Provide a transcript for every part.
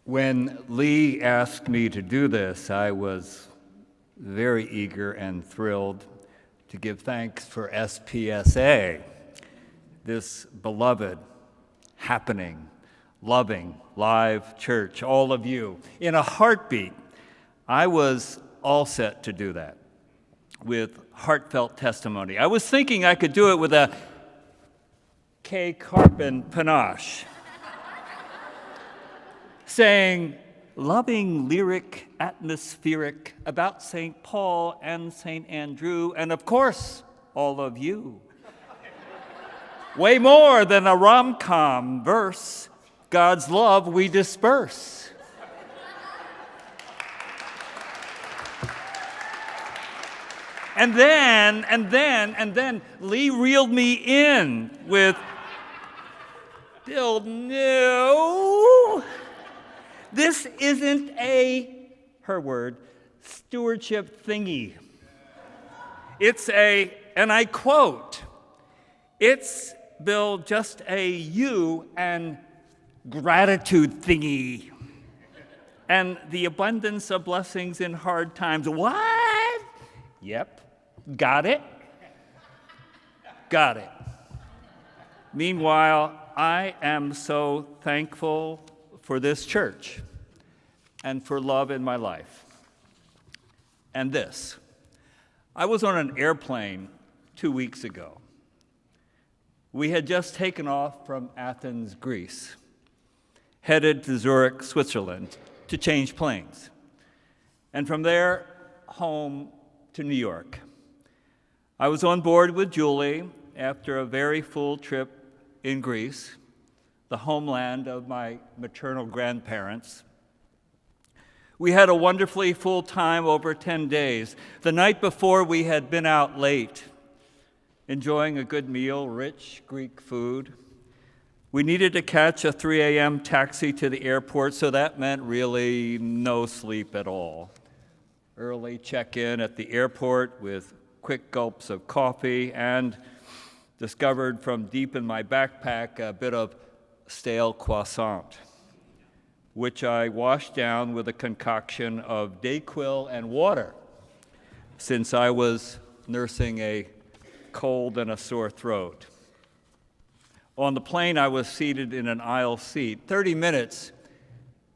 When Lee asked me to do this, I was very eager and thrilled to give thanks for SPSA, this beloved, happening, loving, live church, all of you. In a heartbeat, I was all set to do that with heartfelt testimony. I was thinking I could do it with a K. Carpin panache, saying loving, lyric, atmospheric about St. Paul and St. Andrew, and of course, all of you. Way more than a rom-com verse, God's love we disperse. And then Lee reeled me in with, Bill, no. This isn't her word, stewardship thingy. It's and I quote, it's, Bill, just a you and gratitude thingy. And the abundance of blessings in hard times. What? Yep, got it. Got it. Meanwhile, I am so thankful for this church and for love in my life. And this. I was on an airplane 2 weeks ago. We had just taken off from Athens, Greece, headed to Zurich, Switzerland, to change planes. And from there, home to New York. I was on board with Julie after a very full trip in Greece, the homeland of my maternal grandparents. We had a wonderfully full time over 10 days. The night before, we had been out late, enjoying a good meal, rich Greek food. We needed to catch a 3 a.m. taxi to the airport, so that meant really no sleep at all. Early check-in at the airport with quick gulps of coffee, and discovered from deep in my backpack a bit of stale croissant, which I washed down with a concoction of Dayquil and water, since I was nursing a cold and a sore throat. On the plane, I was seated in an aisle seat. 30 minutes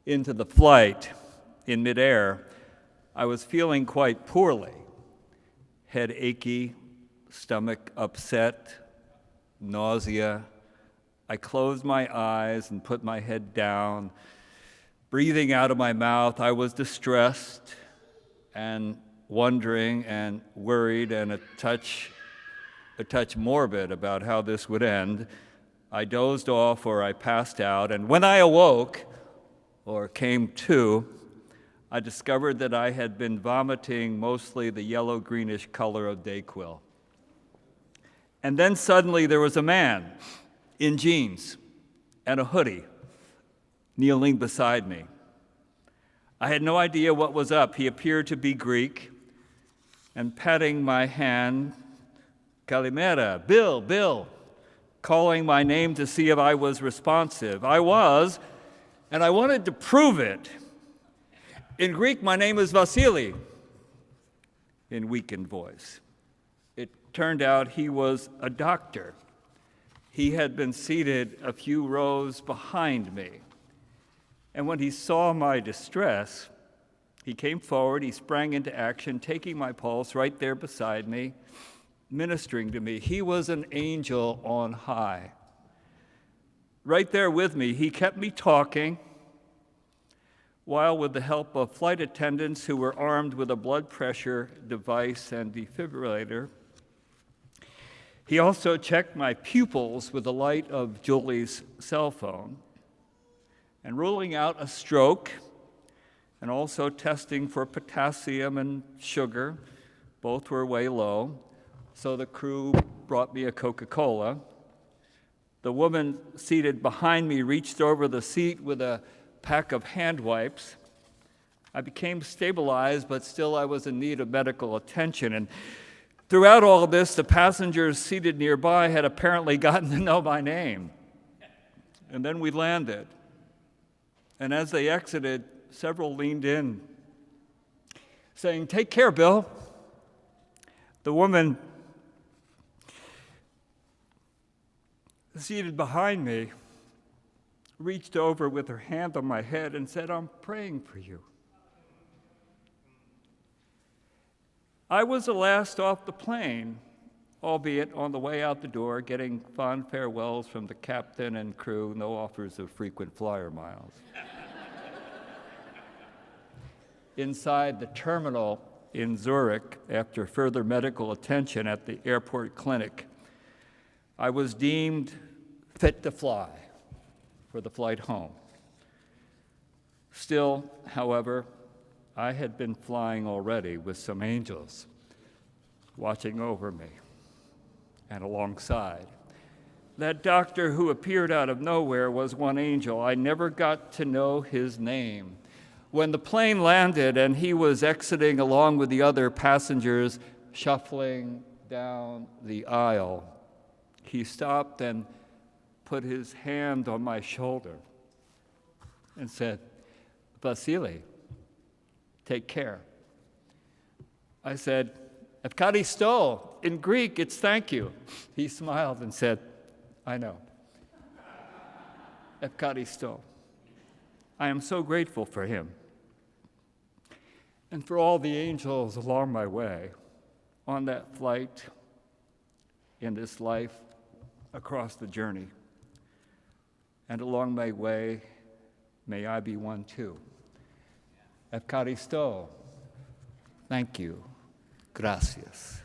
into the flight, in midair, I was feeling quite poorly. Head achy, stomach upset, nausea. I closed my eyes and put my head down. Breathing out of my mouth, I was distressed and wondering and worried and a touch morbid about how this would end. I dozed off or I passed out, and when I awoke or came to, I discovered that I had been vomiting mostly the yellow-greenish color of Dayquil. And then suddenly there was a man in jeans and a hoodie kneeling beside me. I had no idea what was up. He appeared to be Greek, and patting my hand, Kalimera, Bill, calling my name to see if I was responsive. I was, and I wanted to prove it. In Greek, my name is Vasily, in weakened voice. It turned out he was a doctor. He had been seated a few rows behind me. And when he saw my distress, he came forward, he sprang into action, taking my pulse right there beside me, ministering to me. He was an angel on high. Right there with me, he kept me talking, while with the help of flight attendants who were armed with a blood pressure device and defibrillator, he also checked my pupils with the light of Julie's cell phone, and ruling out a stroke, and also testing for potassium and sugar. Both were way low, so the crew brought me a Coca-Cola. The woman seated behind me reached over the seat with a pack of hand wipes. I became stabilized, but still I was in need of medical attention. And throughout all of this, the passengers seated nearby had apparently gotten to know my name. And then we landed. And as they exited, several leaned in, saying, "Take care, Bill." The woman seated behind me reached over with her hand on my head and said, "I'm praying for you." I was the last off the plane, albeit on the way out the door, getting fond farewells from the captain and crew, no offers of frequent flyer miles. Inside the terminal in Zurich, after further medical attention at the airport clinic, I was deemed fit to fly for the flight home. Still, however, I had been flying already with some angels watching over me and alongside. That doctor who appeared out of nowhere was one angel. I never got to know his name. When the plane landed and he was exiting along with the other passengers, shuffling down the aisle, he stopped and put his hand on my shoulder and said, "Vasily, take care." I said, "Evkaristo." In Greek, it's thank you. He smiled and said, "I know. Evkaristo." I am so grateful for him and for all the angels along my way on that flight, in this life, across the journey. And along my way, may I be one too. Evkaristo. Thank you. Gracias.